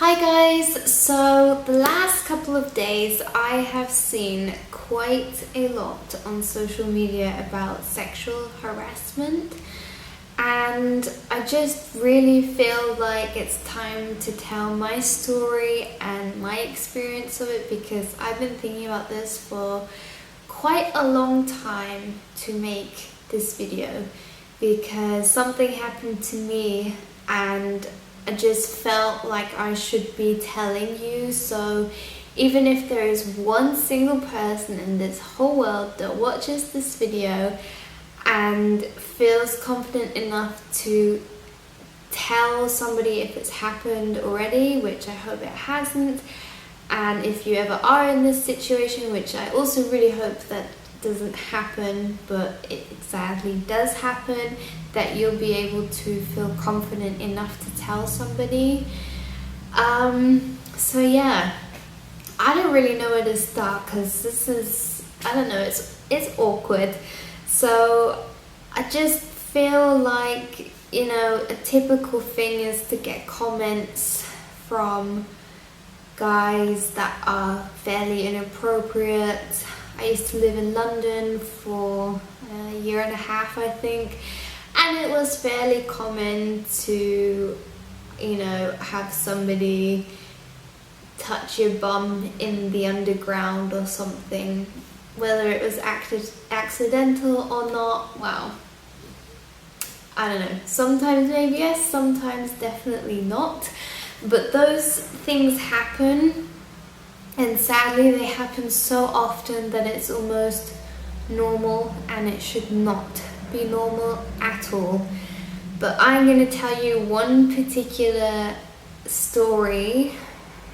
Hi guys, so the last couple of days I have seen quite a lot on social media about sexual harassment, and I just really feel like it's time to tell my story and my experience of it, because I've been thinking about this for quite a long time to make this video, because something happened to me and I just felt like I should be telling you. So even if there is one single person in this whole world that watches this video and feels confident enough to tell somebody if it's happened already, which I hope it hasn't, and if you ever are in this situation, which I also really hope that doesn't happen, but it sadly does happen, that you'll be able to feel confident enough to tell somebody. So yeah, I don't really know where to start, because this is, I don't know, it's awkward. So I just feel like, you know, a typical thing is to get comments from guys that are fairly inappropriate. I used to live in London for a year and a half, I think, and it was fairly common to, you know, have somebody touch your bum in the underground or something, whether it was accidental or not. Wow, I don't know, sometimes maybe yes, sometimes definitely not, but those things happen. And sadly, they happen so often that it's almost normal, and it should not be normal at all. But I'm going to tell you one particular story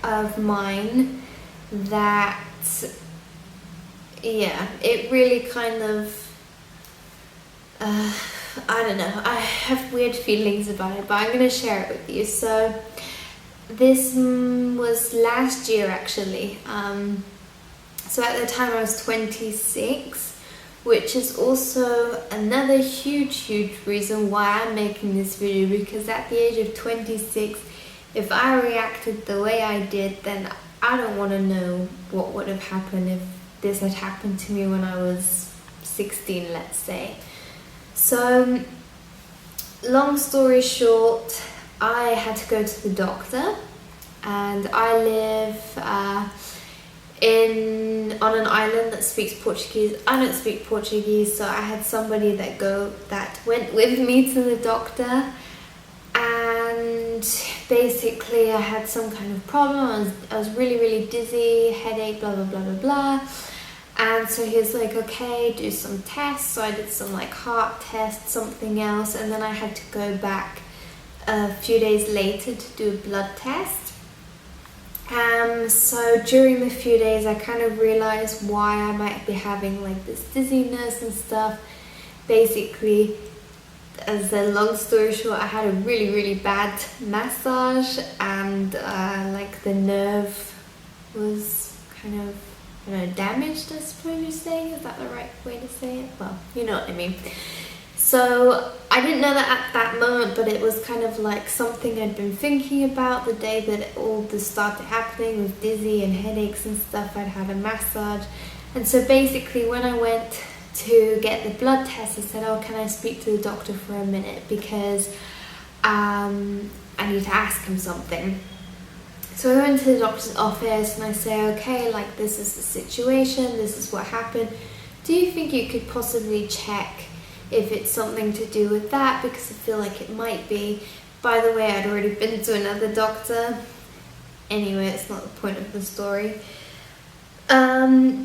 of mine that, yeah, it really kind of, I don't know, I have weird feelings about it, but I'm going to share it with you. So this was last year actually. So at the time I was 26, which is also another huge reason why I'm making this video, because at the age of 26, if I reacted the way I did, then I don't want to know what would have happened if this had happened to me when I was 16, let's say. So long story short, I had to go to the doctor, and I live on an island that speaks Portuguese. I don't speak Portuguese, so I had somebody that went with me to the doctor, and basically I had some kind of problem. I was really dizzy, headache, blah blah blah blah blah. And so he was like, okay, do some tests. So I did some like heart test, something else, and then I had to go back a few days later to do a blood test. So during the few days I kind of realized why I might be having like this dizziness and stuff. Basically, as a long story short, I had a really bad massage, and like the nerve was kind of, you know, damaged, I suppose you're saying. Is that the right way to say it? Well, you know what I mean. So I didn't know that at that moment, but it was kind of like something I'd been thinking about the day that all this started happening with dizzy and headaches and stuff. I'd had a massage, and so basically when I went to get the blood test, I said, oh, can I speak to the doctor for a minute, because I need to ask him something. So I went to the doctor's office and I say, okay, like this is the situation, this is what happened. Do you think you could possibly check if it's something to do with that, because I feel like it might be. By the way, I'd already been to another doctor. Anyway, it's not the point of the story.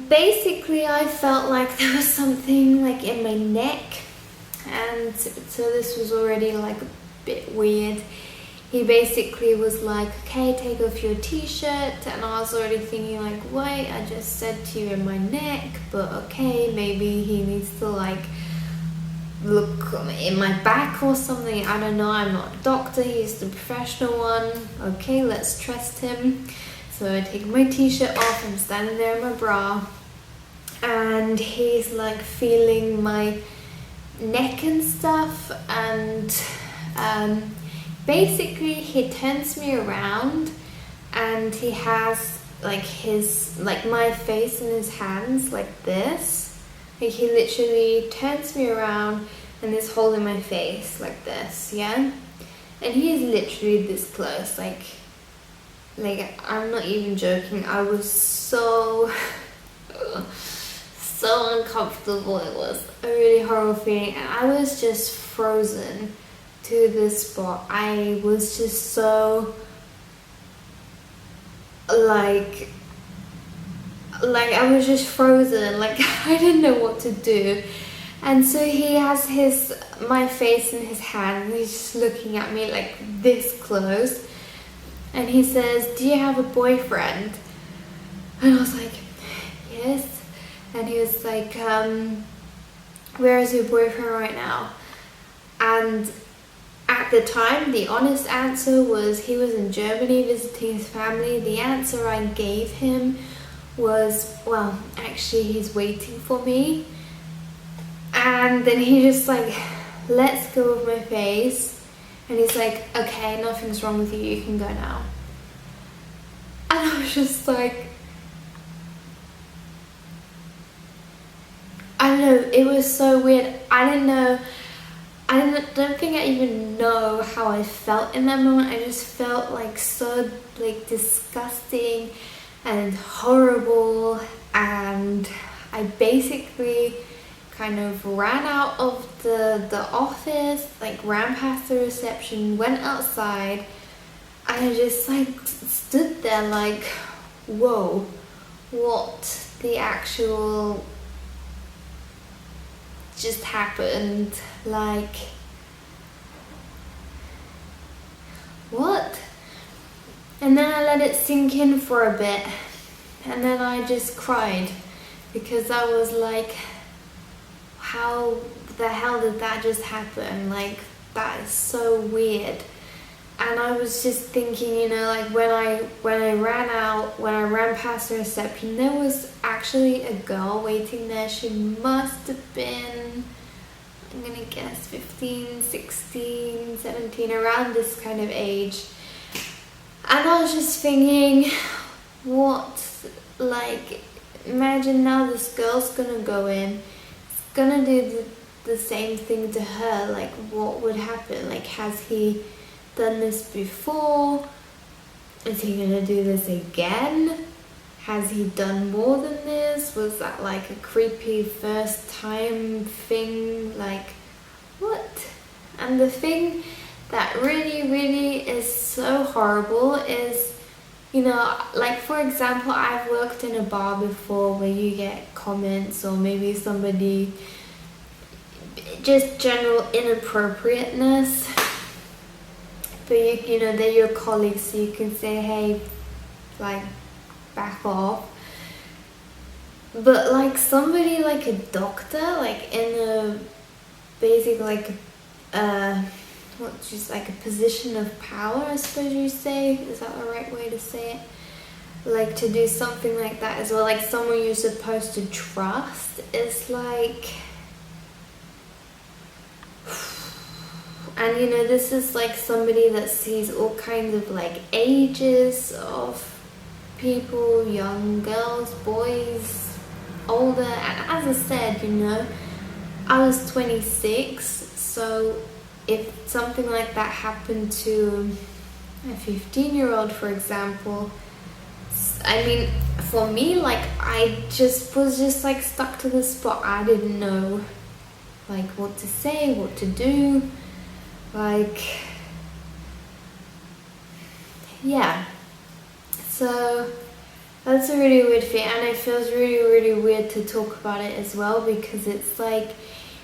Basically, I felt like there was something like in my neck, and so this was already like a bit weird. He basically was like, okay, take off your t-shirt, and I was already thinking like, wait, I just said to you in my neck, but okay, maybe he needs to like look in my back or something. I don't know, I'm not a doctor, he's the professional one. Okay, let's trust him. So I take my t-shirt off, I'm standing there in my bra, and he's like feeling my neck and stuff, and basically he turns me around and he has like his, like my face in his hands like this. Like he literally turns me around and is holding my face like this, yeah? And he's literally this close, like I'm not even joking. I was so so uncomfortable. It was a really horrible feeling, and I was just frozen to this spot. I was just so like I was just frozen, like I didn't know what to do. And so he has my face in his hand, and he's just looking at me like this close, and he says, "Do you have a boyfriend?" And I was like, "Yes." And he was like, "Where is your boyfriend right now?" And at the time, the honest answer was he was in Germany visiting his family. The answer I gave him was, well, actually he's waiting for me. And then he just like lets go of my face, and he's like, "Okay, nothing's wrong with you, you can go now." And I was just like, I don't know, it was so weird. Don't think I even know how I felt in that moment. I just felt like so like disgusting and horrible, and I basically kind of ran out of the office, like ran past the reception, went outside, and I just like stood there like, whoa, what the actual just happened? Like, what? And then I let it sink in for a bit, and then I just cried, because I was like, how the hell did that just happen? Like, that is so weird. And I was just thinking, you know, like when I ran past the reception, there was actually a girl waiting there. She must have been, I'm gonna guess 15, 16, 17, around this kind of age. And I was just thinking, what, like, imagine now this girl's gonna go in, it's gonna do the same thing to her. Like, what would happen? Like, has he done this before? Is he gonna do this again? Has he done more than this? Was that like a creepy first time thing? Like, what? And the thing that really, really is so horrible is, you know, like for example, I've worked in a bar before where you get comments, or maybe somebody, just general inappropriateness, but you know, they're your colleagues, so you can say, hey, like, back off. But like somebody like a doctor, like in a basic like just like a position of power, I suppose you say, is that the right way to say it? Like to do something like that as well, like someone you're supposed to trust, is like, and you know, this is like somebody that sees all kinds of like ages of people, young girls, boys, older. And as I said, you know, I was 26, so if something like that happened to a 15-year-old, for example, I mean, for me, like, I just was just like stuck to the spot. I didn't know like what to say, what to do, like, yeah. So that's a really weird thing, and it feels really, really weird to talk about it as well, because it's like,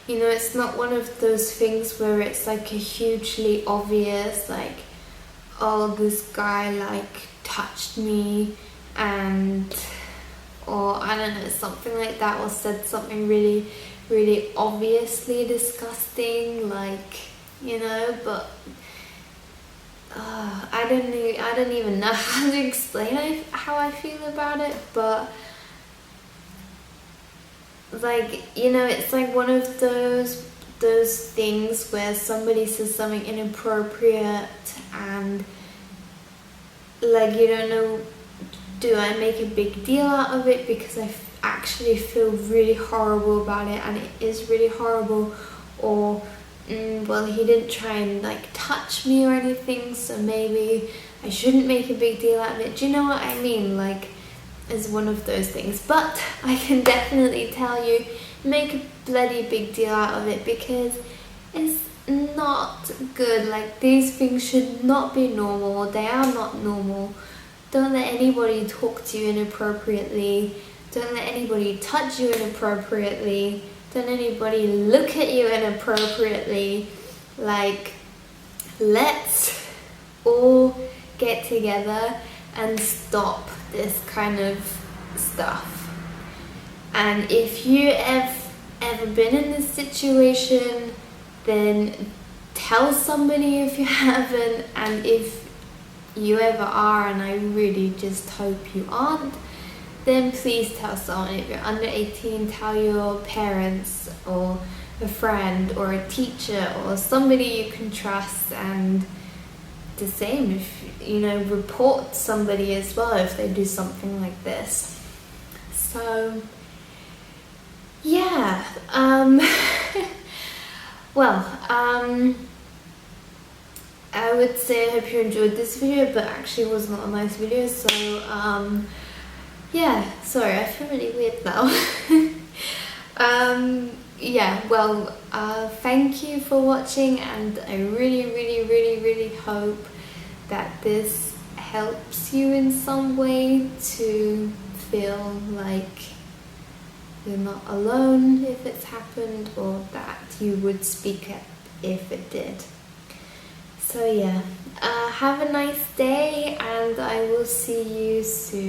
you know, it's not one of those things where it's like a hugely obvious, like, oh, this guy like touched me, and, or I don't know, something like that, or said something really, really obviously disgusting, like, you know, but I don't even know how to explain how I feel about it, but like, you know, it's like one of those things where somebody says something inappropriate, and like, you don't know, do I make a big deal out of it because I actually feel really horrible about it and it is really horrible, or well, he didn't try and like touch me or anything, so maybe I shouldn't make a big deal out of it. Do you know what I mean? Like, it's one of those things. But I can definitely tell you, make a bloody big deal out of it, because it's not good. Like, these things should not be normal. They are not normal. Don't let anybody talk to you inappropriately. Don't let anybody touch you inappropriately. Don't let anybody look at you inappropriately. Like, let's all get together and stop this kind of stuff. And if you have ever been in this situation, then tell somebody if you haven't, and if you ever are, and I really just hope you aren't, then please tell someone. If you're under 18, tell your parents or a friend or a teacher or somebody you can trust. And the same, if you know, report somebody as well if they do something like this. So yeah, well, I would say I hope you enjoyed this video, but actually it was not a nice video, so yeah, sorry, I feel really weird now. Yeah, well, thank you for watching, and I really hope that this helps you in some way to feel like you're not alone if it's happened, or that you would speak up if it did. So yeah, have a nice day, and I will see you soon.